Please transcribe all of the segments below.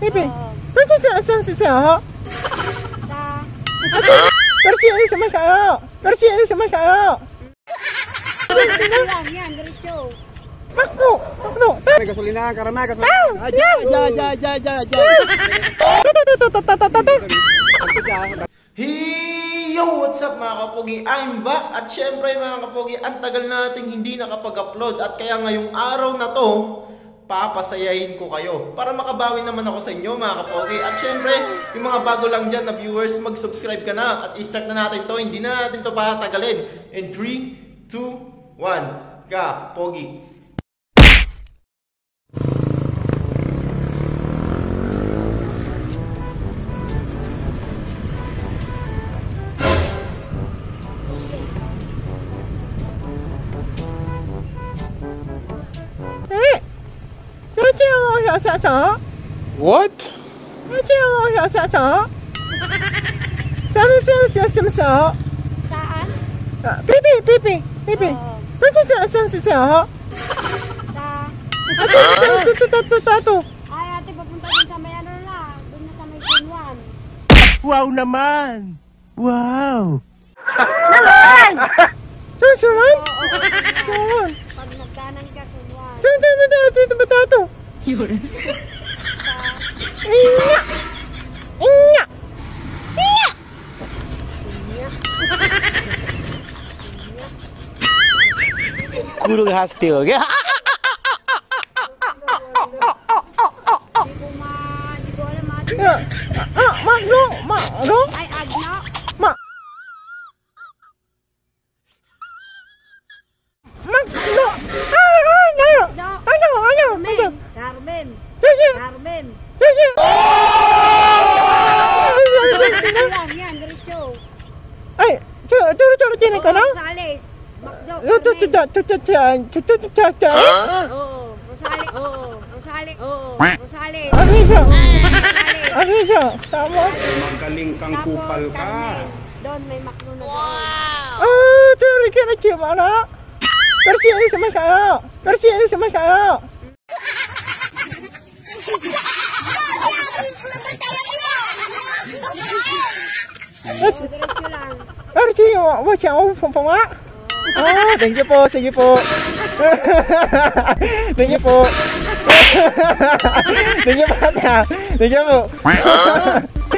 Pipi. Saan? Persian sumasayaw. Yan, diretso. Makno. May gasolina, karama, gasolina. Yo! What's up mga kapogi? I'm back! At syempre mga kapogi, ang tagal nating hindi nakapag-upload. At kaya ngayong araw na to, papasayahin ko kayo para makabawi naman ako sa inyo mga kapogi. At syempre, yung mga bago lang dyan na viewers, mag-subscribe ka na. At i-start na natin to, hindi na natin to patagalin. In 3, 2, 1, kapogi! What? Saan? Pipi. Tato. Ay, ate, papunta din sa may ano lang. Doon na sa may Kunwan. Wow naman. Wow. Naman! Saan? Pag nagdanan ka, Kunwan. Saan ba tato? Sa... Inya. Kurung hasti ho gaya. Hindi ko alam, ate. Magno. Ay, Agno. Magno. Carmen. Yan, diretso. Ay, turo tinig ka na? Rosales. Macdo, Carmen. Rosales. Ano siya? Tama. Magaling kang kupal ka. Carmen. Doon may Macdo na doon. Turo ka na siya, mana? Persian sumasayaw. Diretso lang. Persian, what's phong á? Thank you po, sige po. Thank you po. Thank you po.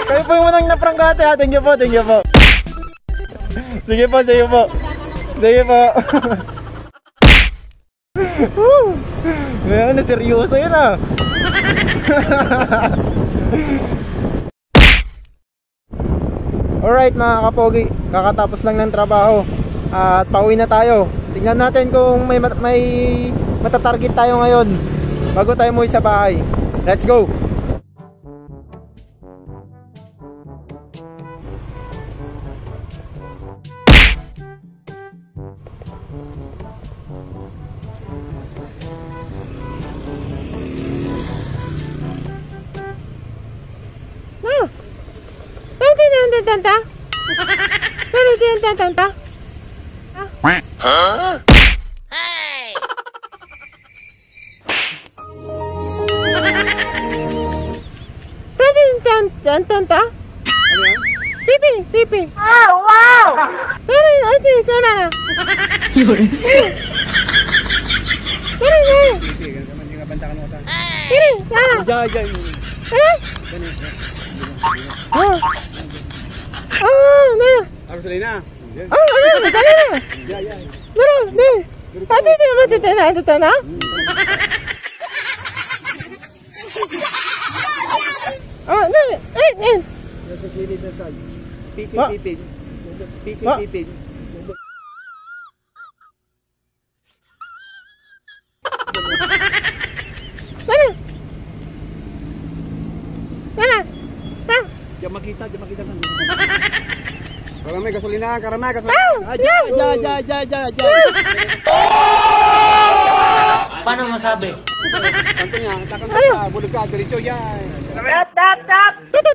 Kayo po yung unang naprangkate ha. Thank you po. Sige po. Ngayon, seryoso yun ah. Alright mga kapogi, kakatapos lang ng trabaho at pauwi na tayo. Tingnan natin kung may matatarget tayo ngayon bago tayo umuwi sa bahay. Let's go! Tanta. Huh? Tanta. Ano yan? Pipi. Oh, wow! Sana na. Pipi, ganun naman yung kabantakan mo ta. Sana. Diyan. Gasolina. Dali na. Ito na. Nasa clinic na saan? Pipi. Diyan makita kan. Kalau may gasolina, karama, gasolina. Paano masabi? Kanto niya, takang sa bulog ka, diretso yan. Tap! Kanto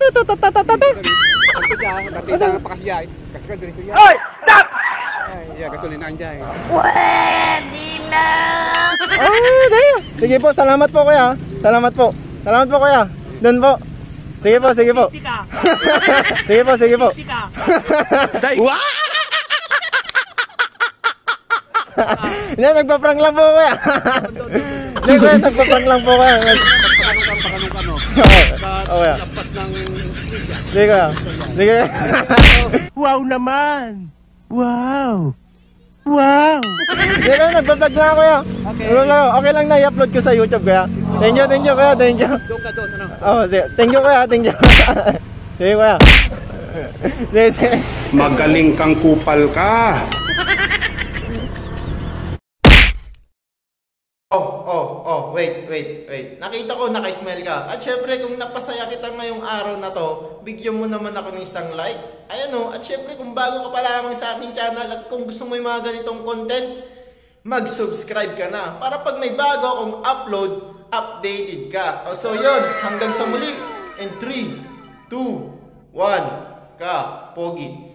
siya, batida nga pa kasi yan. Kasi ka diretso yan. Hoy! Stop! Ay, gasolina dyan. Pwede na! Sige po, salamat po kuya. Salamat po kuya. Doon po. Sige po, sige po. Sige po, sige po. Hindi, nagpa-prank lang po kuya. Hindi kuya, nagpa-prank lang po kuya. Pakanong ka, no? Oo kuya. Lampas ng Indonesia. Sige kuya. Sige. Wow naman! Wow! Wow! Hindi kuya, nagpa-vlog lang kuya. Okay lang na i-upload ko sa YouTube kuya. Thank you kuya, thank you. Doon ka doon, ano? Oh, sige. Thank you kuya, thank you. Sige kuya. Sige, sige. Magaling kang kupal ka! Wait. Nakita ko, naka-smile ka. At syempre, kung napasaya kita ngayong araw na to, bigyan mo naman ako ng isang like. Ayan o, at syempre, kung bago ka pa lamang sa ating channel at kung gusto mo yung mga ganitong content, mag-subscribe ka na. Para pag may bago akong upload, updated ka. So yun, hanggang sa muli. In 3, 2, 1, Pogi.